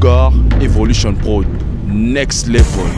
Tougar Evolution Prod, next level.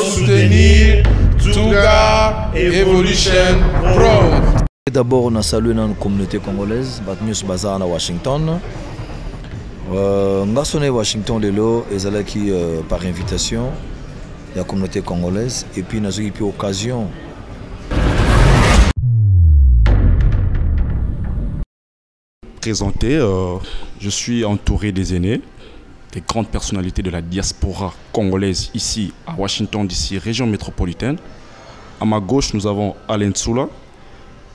Soutenir Tougar Evolution Prod. D'abord, on a salué dans la communauté congolaise, Batnius Bazar à Washington. Nous sommes à Washington par invitation de la communauté congolaise et puis nous avons eu l'occasion. Présenté, je suis entouré des aînés, des grandes personnalités de la diaspora congolaise ici à Washington DC, région métropolitaine. À ma gauche, nous avons Alain Tsula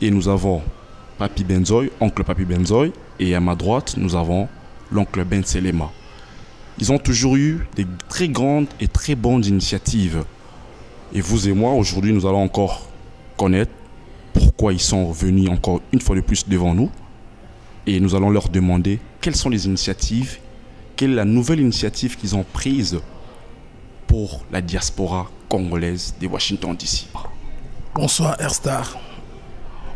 et nous avons Papi Benzoy, oncle Papi Benzoy, et à ma droite, nous avons l'oncle Ben Selema. Ils ont toujours eu des très grandes et très bonnes initiatives. Et vous et moi, aujourd'hui, nous allons encore connaître pourquoi ils sont venus encore une fois de plus devant nous. Et nous allons leur demander quelles sont les initiatives, quelle est la nouvelle initiative qu'ils ont prise pour la diaspora congolaise de Washington DC. Bonsoir Airstar.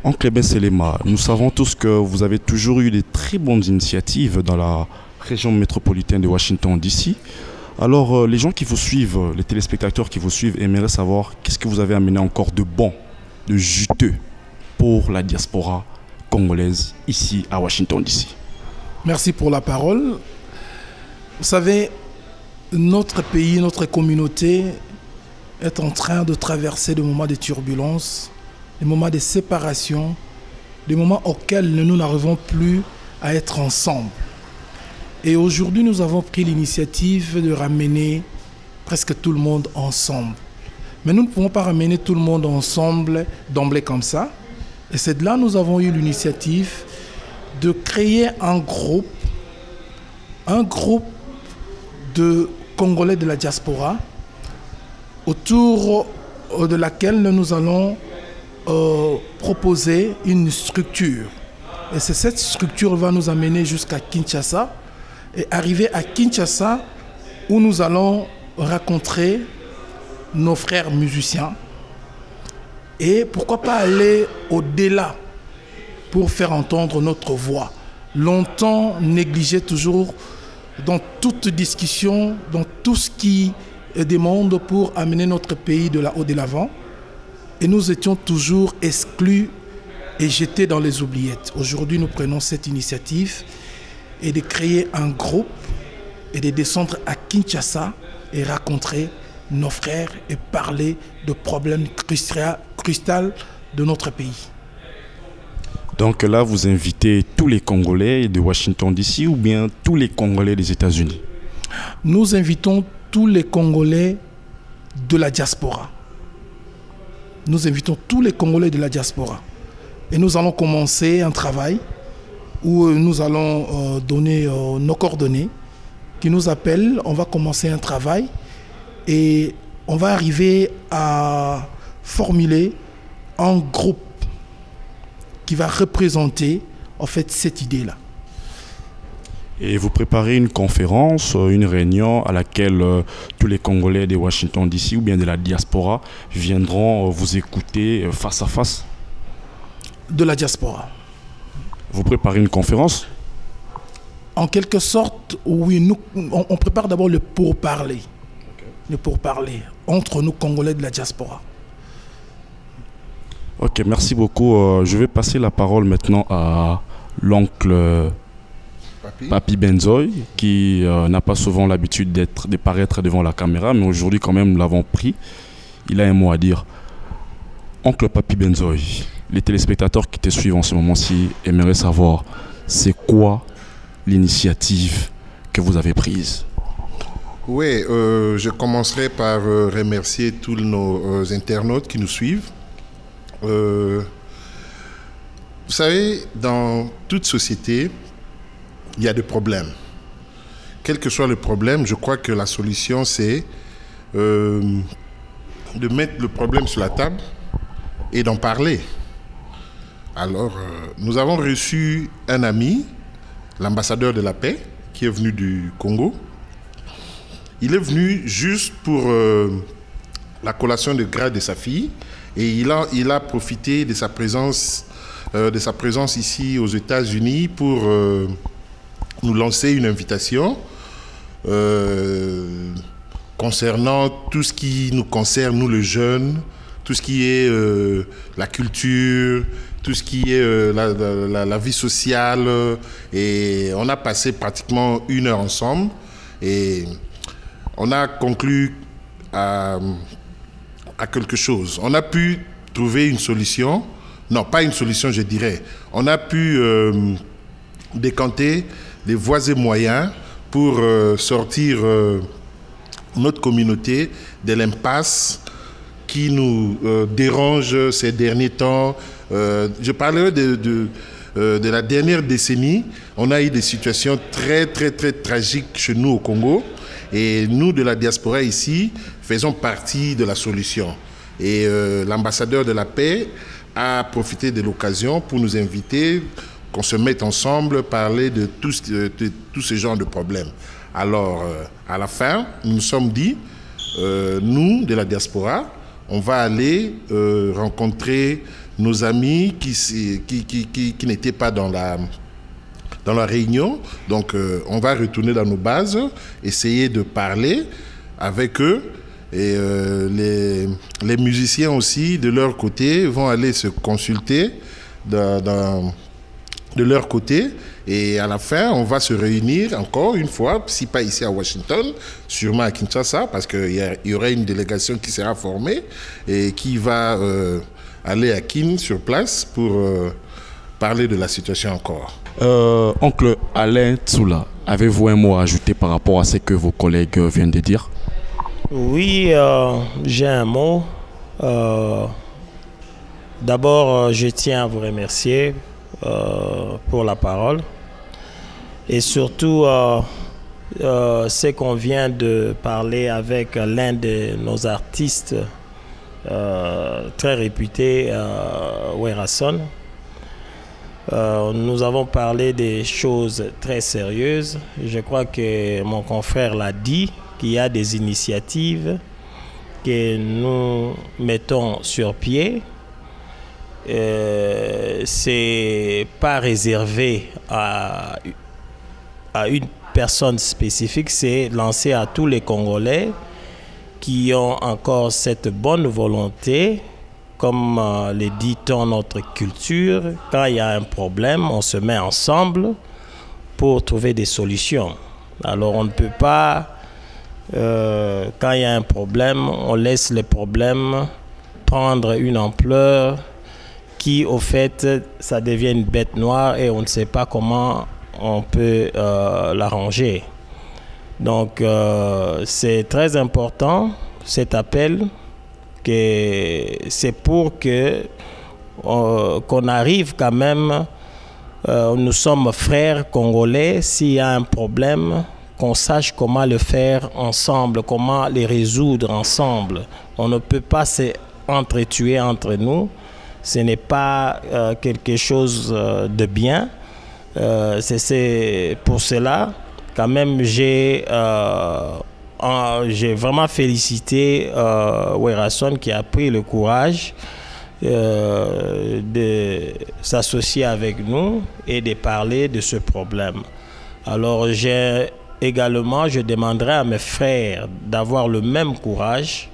Oncle Ben Selema, nous savons tous que vous avez toujours eu des très bonnes initiatives dans la région métropolitaine de Washington DC. Alors les gens qui vous suivent, les téléspectateurs qui vous suivent aimeraient savoir qu'est-ce que vous avez amené encore de bon, de juteux pour la diaspora congolaise ici à Washington DC. Merci pour la parole. Vous savez, notre pays, notre communauté est en train de traverser des moments de turbulence, des moments de séparation, des moments auxquels nous n'arrivons plus à être ensemble. Et aujourd'hui, nous avons pris l'initiative de ramener presque tout le monde ensemble. Mais nous ne pouvons pas ramener tout le monde ensemble d'emblée comme ça. Et c'est de là que nous avons eu l'initiative de créer un groupe de Congolais de la diaspora autour de laquelle nous allons proposer une structure. Et c'est cette structure qui va nous amener jusqu'à Kinshasa et arriver à Kinshasa où nous allons rencontrer nos frères musiciens. Et pourquoi pas aller au-delà pour faire entendre notre voix. Longtemps négligé toujours dans toute discussion, dans tout ce qui demande pour amener notre pays de là-haut de l'avant. Et nous étions toujours exclus et jetés dans les oubliettes. Aujourd'hui, nous prenons cette initiative et de créer un groupe et de descendre à Kinshasa et rencontrer nos frères et parler de problèmes cruciaux de notre pays. Donc là, vous invitez tous les Congolais de Washington DC ou bien tous les Congolais des États-Unis? Nous invitons tous les Congolais de la diaspora. Nous invitons tous les Congolais de la diaspora. Et nous allons commencer un travail où nous allons donner nos coordonnées qui nous appellent. On va commencer un travail et on va arriver à formuler un groupe qui va représenter en fait cette idée-là. Et vous préparez une conférence, une réunion à laquelle tous les Congolais de Washington DC ou bien de la diaspora viendront vous écouter face à face? De la diaspora. Vous préparez une conférence? En quelque sorte, oui. On prépare d'abord le pourparler. Le pourparler entre nous Congolais de la diaspora. Ok, merci beaucoup. Je vais passer la parole maintenant à l'oncle Papi Benzoy, qui n'a pas souvent l'habitude de paraître devant la caméra, mais aujourd'hui quand même nous l'avons pris. Il a un mot à dire. Oncle Papi Benzoy, les téléspectateurs qui te suivent en ce moment-ci aimeraient savoir c'est quoi l'initiative que vous avez prise. Oui, je commencerai par remercier tous nos internautes qui nous suivent. Vous savez, dans toute société, il y a des problèmes. Quel que soit le problème, je crois que la solution, c'est de mettre le problème sur la table et d'en parler. Alors, nous avons reçu un ami, l'ambassadeur de la paix, qui est venu du Congo. Il est venu juste pour la collation de grade de sa fille et il a profité de sa présence ici aux États-Unis pour nous lancer une invitation concernant tout ce qui nous concerne, nous les jeunes, tout ce qui est la culture, tout ce qui est la vie sociale. Et on a passé pratiquement 1 heure ensemble et on a conclu à quelque chose. On a pu trouver une solution. Non, pas une solution, je dirais. On a pu décanter des voies et moyens pour sortir notre communauté de l'impasse qui nous dérange ces derniers temps. Je parlerai de la dernière décennie. On a eu des situations très, très, très tragiques chez nous au Congo. Et nous, de la diaspora ici, faisons partie de la solution. Et l'ambassadeur de la paix a profité de l'occasion pour nous inviter, qu'on se mette ensemble, parler de tous ce genre de problèmes. Alors, à la fin, nous nous sommes dit, nous, de la diaspora, on va aller rencontrer nos amis qui n'étaient pas dans la réunion. Donc, on va retourner dans nos bases, essayer de parler avec eux. Et les musiciens aussi, de leur côté, vont aller se consulter de leur côté. Et à la fin, on va se réunir encore une fois, si pas ici à Washington, sûrement à Kinshasa, parce qu'il y aura une délégation qui sera formée et qui va aller à Kin sur place pour parler de la situation encore. Oncle Alain Tsula, avez-vous un mot à ajouter par rapport à ce que vos collègues viennent de dire? Oui, j'ai un mot. D'abord, je tiens à vous remercier pour la parole. Et surtout, ce qu'on vient de parler avec l'un de nos artistes très réputés, Werason. Nous avons parlé des choses très sérieuses. Je crois que mon confrère l'a dit, qu'il y a des initiatives que nous mettons sur pied. C'est pas réservé à une personne spécifique, c'est lancé à tous les Congolais qui ont encore cette bonne volonté. Comme le dit dans notre culture, quand il y a un problème, on se met ensemble pour trouver des solutions. Alors on ne peut pas, quand il y a un problème, on laisse les problèmes prendre une ampleur qui, au fait, ça devient une bête noire et on ne sait pas comment on peut l'arranger. Donc c'est très important cet appel. C'est pour que qu'on arrive quand même, nous sommes frères congolais, s'il y a un problème, qu'on sache comment le faire ensemble, comment les résoudre ensemble. On ne peut pas s'entretuer entre nous, ce n'est pas quelque chose de bien. C'est pour cela, quand même, j'ai vraiment félicité Werason qui a pris le courage de s'associer avec nous et de parler de ce problème. Alors je demanderai à mes frères d'avoir le même courage,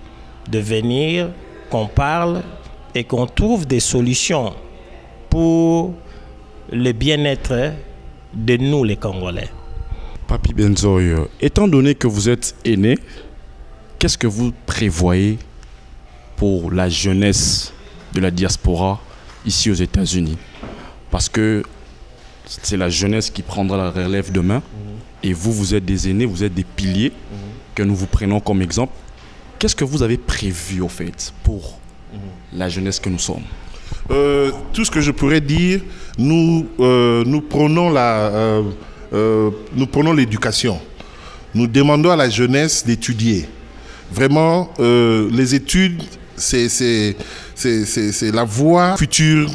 de venir, qu'on parle et qu'on trouve des solutions pour le bien-être de nous les Congolais. Papi Benzoy, étant donné que vous êtes aîné, qu'est-ce que vous prévoyez pour la jeunesse de la diaspora ici aux États-Unis? Parce que c'est la jeunesse qui prendra la relève demain. Et vous, vous êtes des aînés, vous êtes des piliers que nous vous prenons comme exemple. Qu'est-ce que vous avez prévu, au fait, pour la jeunesse que nous sommes? Tout ce que je pourrais dire, nous prenons l'éducation. Nous demandons à la jeunesse d'étudier. Vraiment, les études, c'est la voie future,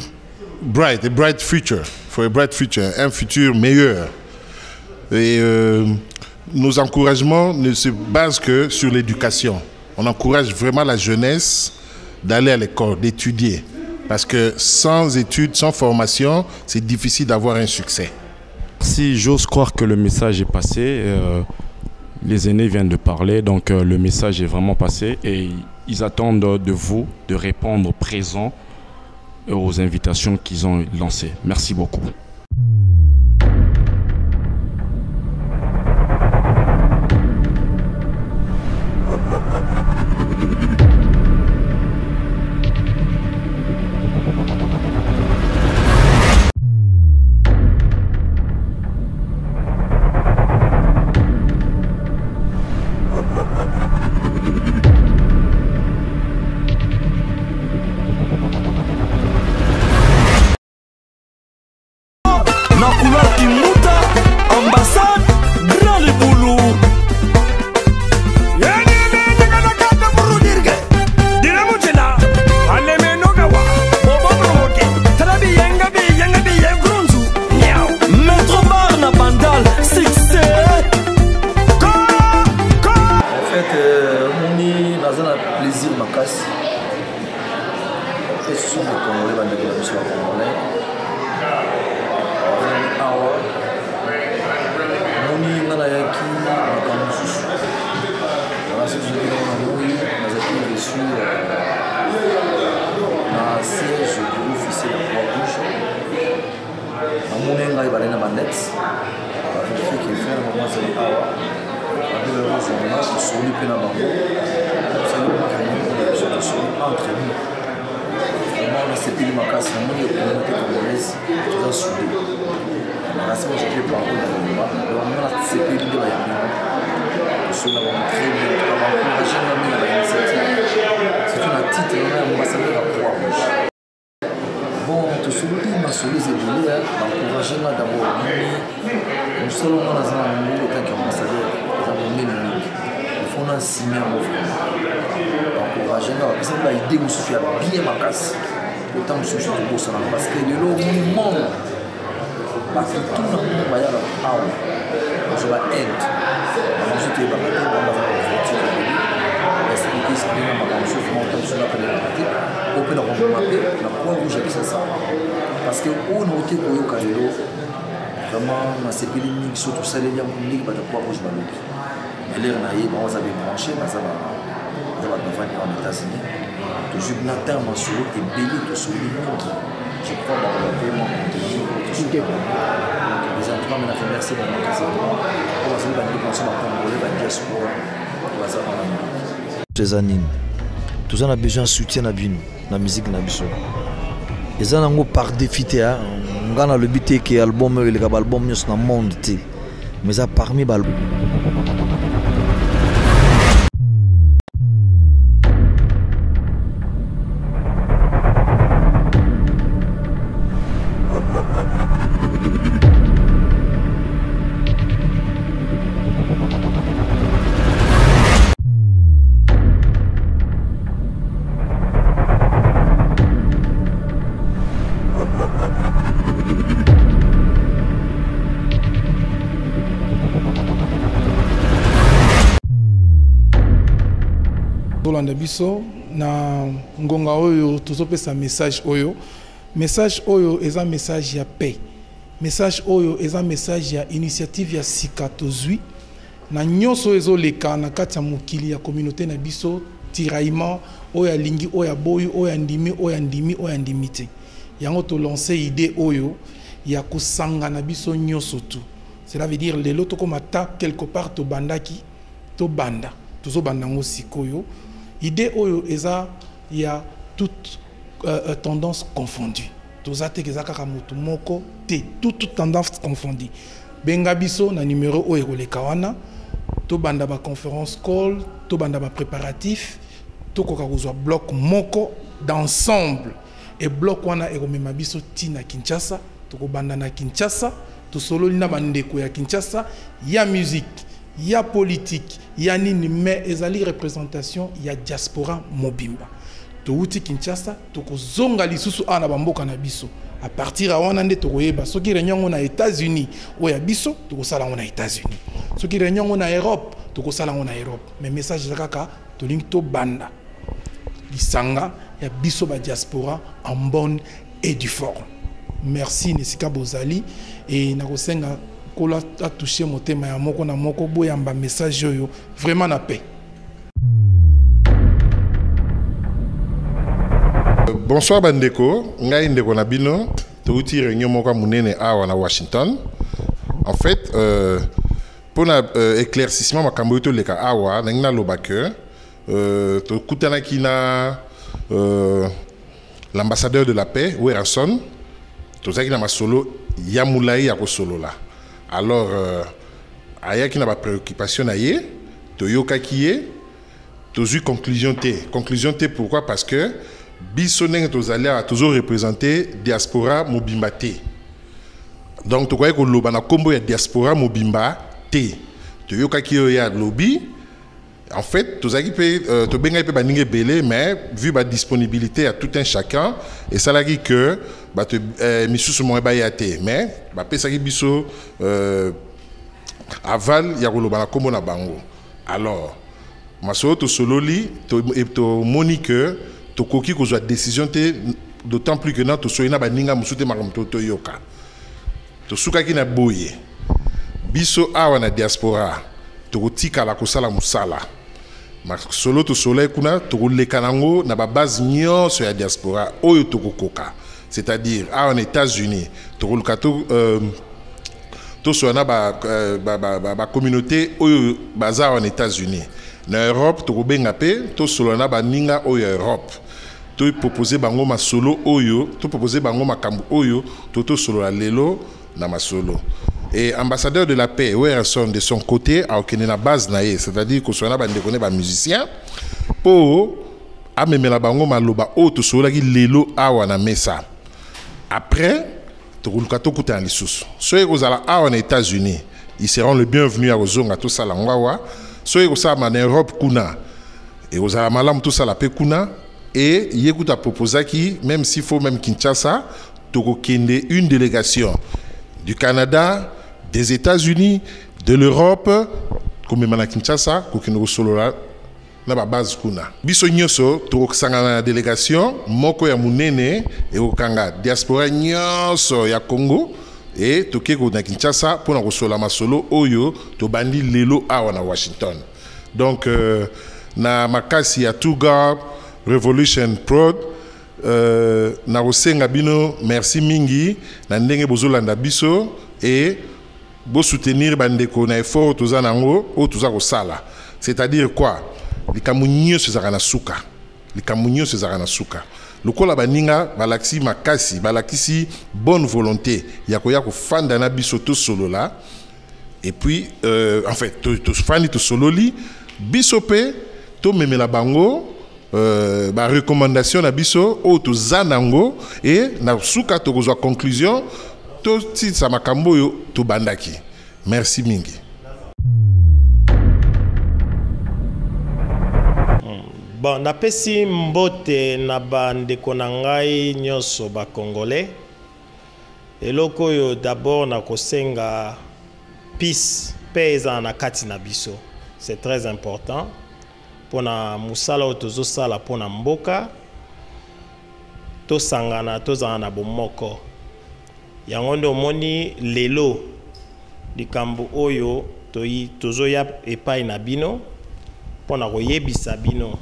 bright, a bright future, for a bright future, un futur meilleur. Et nos encouragements ne se basent que sur l'éducation. On encourage vraiment la jeunesse d'aller à l'école, d'étudier. Parce que sans études, sans formation, c'est difficile d'avoir un succès. Si j'ose croire que le message est passé, les aînés viennent de parler, donc le message est vraiment passé et ils attendent de vous de répondre présent aux invitations qu'ils ont lancées. Merci beaucoup. Parce que on a été pour vraiment on a séparé les surtout ça les gens qui battent pour rouge ballon. Elle est naïve, on va brancher, mais ça va devenir en États-Unis. Toujours Nathan Mansour et Béli de Souli montre. Je crois dans le paiement de les entourants m'ont fait merci pour mon casino. On va se battre pour ça dans le Congolais, la diaspora. On va ça dans la ces années. Tout ça a besoin de soutien à la musique na biso. Et ça nango par défi on gagne le but que album le album nous dans monde té. Mais ça parmi bal biso na ngonga oyo tozopesa message oyo est un message ya paix, message oyo est un message ya initiative ya sika tozwi na nyonso ezoleka na kati ya mokili ya communauté na biso tiraillement oyo alingi oyo aboyi oyo andimi oyo andimi oyo andimi te yango to lancer idée oyo ya kosangana biso nyoso tout. Cela veut dire les loto comme attaque quelque part to bandaki to banda tozo bandango sikoyo idée oyo eza ya toute tendance confondue toza te kezaka ka mutu moko te toute tendance confondue benga biso na numéro oyo koleka wana to banda ba conférence call to banda ba préparatif to koka kozwa bloc moko d'ensemble et bloc wana ekomema biso tina Kinshasa to ko banda na Kinshasa to solo lina bandeko ya Kinshasa ya musique ya politique ya nini mais ezali représentation ya diaspora mobimba to uti Kinshasa to ko zonga lisusu ana bamboka na biso à partir à wana nde to koyeba soki réunion na États-Unis ou ya biso to ko sala na États-Unis soki réunion na Europe to ko sala na Europe mais message zakaka to link to banda lisanga ya biso ba diaspora en bonne et due forme. Merci Nesika Bozali et nakosenga kola a touché motema ya moko na moko boyamba message yo vraiment na paix. Bonsoir bandeko, ngai ndeko na bino, touti réunion moko munene awa na Washington. En fait, pour éclaircissement makambo to leka awa na lobake to kutana kina l'ambassadeur de la paix Werrason. Tout ça qui n'a pas solo, Yamoulaï a solo là. Alors, aya qui n'a pas préoccupation aïe, Toyoka qui est, toujours conclusion T. Conclusion T pourquoi? Parce que Bissoneng Tozalé a toujours représenté diaspora Mobimba T. Donc, tu crois que l'obana combo ya diaspora Mobimba T. Toyoka qui est à lobby. En fait, tout ça qui peut te baningue belé, mais vu la disponibilité à tout un chacun, et ça l'a dit que monsieur se moyen bayate, mais ça qui biso aval ya kolobana kombo na bango. Alors, maso to sololi to monique to koki ko soit décision te d'autant plus que na to soina baninga musute makam to yoka. To suka ki na boye. Biso awa na diaspora to tika la kosala musala. Solo to soleil kuna to lekanango na ba base nyonso ya diaspora oyo to kokoka, c'est-à-dire en États-Unis to lukato to sona ba communauté oyo baza en États-Unis, na Europe to benga pe to solona ba ninga oyo Europe to proposer bango ma solo oyo to proposer bango makambu oyo to solo la lelo na masolo. Et ambassadeur de la paix, Werrason de son côté, a obtenu la base naïe, c'est-à-dire que soit un musicien, pour amener la bango maloba auto sur la lelo awana mesa. Après, tu roules kato kuta en lissus. Ceux qui sont aux États-Unis, ils seront les bienvenus à Ozonga tout ça langwawa. Ceux qui sont en Europe kuna et aux Alamalam tout ça la paix kuna et il écoute à proposer qui même s'il faut même Kinshasa, tu kende une délégation du Canada, des États-Unis, de l'Europe, comme à Kinshasa, kokino solo na ba base kuna. Biso nyoso to sangana na délégation moko ya munene e okanga diaspora nyoso ya Congo et to keko na Kinshasa pour na kosola masolo oyo to bandi lelo awa na Washington. Donc na makasi ya Tuga Revolution Prod na osenga bino merci mingi na ndenge bozolanda biso et bo soutenir bandeko na effort toza nango o toza kosala, c'est-à-dire quoi likamunyo sezaka na suka likamunyo sezaka na suka lokola baninga balakisi makasi balakisi bonne volonté ya koya kofanda na biso to solo là et puis en fait to fandi to sololi biso pe to memela bango ba recommandation na biso o to zanango et na suka to kozwa conclusion to ti sa makambo yo to bandaki. Merci mingi. Bon, napesi mbote na bandeko na ngai nyonso ba congolais. Eloko yo d'abord na kosenga peace, pesa na kati na biso. C'est très important. Pona musala otozo sala pona mboka to sangana to zana bomoko yango ndo moni lelo likambo oyo tozo ya epai na bino pona koyebisa bino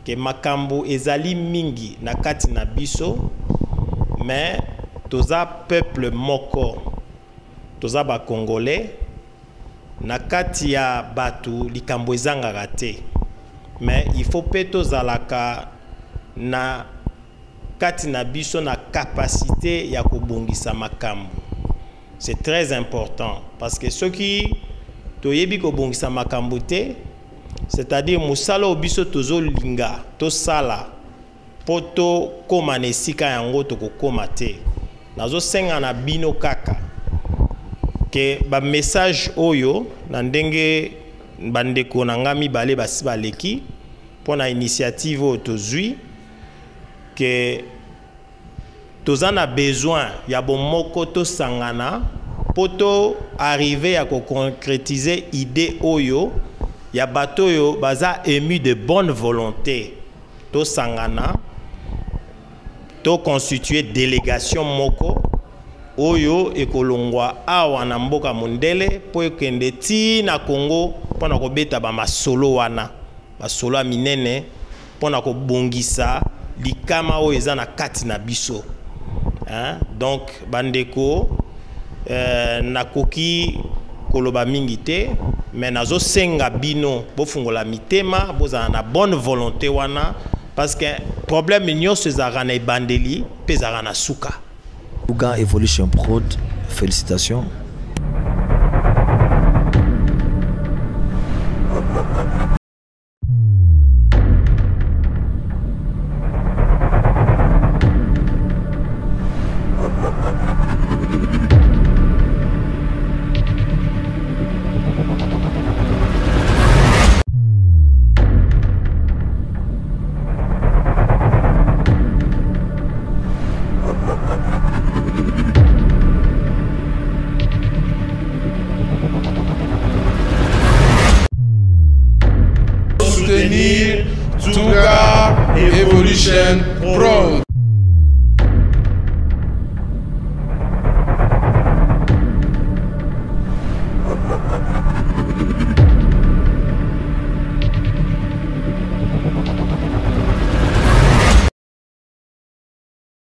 ke makambo ezali mingi na kati na biso mais toza peuple moko, toza ba Congolais, na kati ya batu likambo ezangaka te. Mais il faut pe tozalaka na kati na biso na capacité ya kobongisa makambo. C'est très important parce que ceux qui toyebi kobongisa makambo te, c'est-à-dire musala obiso tozo linga to sala poto koma nesika yango to kokoma te. Nazo senga na bino kaka ke ba message oyo na ndenge bandeko na ngami bale basi baleki pona initiative oyo tozwi que tozana besoin ya bomoko to sangana poto arriver à concrétiser idée oyo ya bato yo baza ému de bonne volonté to sangana to constituer délégation moko oyo ekolongwa awa na mboka mondele po ekende ti na Congo pona kobeta ba masolo wana basolo ya minene pona kobongisa likama oyo eza na kati na biso. Donc bandeko nakoki koloba mingi te, mais nazo senga bino bofungola mitema bozala na bonne volonté wana parce que problème nyonso ezalaka na ebandeli mpe ezalaka na suka. Ougan Evolution Prod, félicitations. Soutenir Touga Evolution Prod.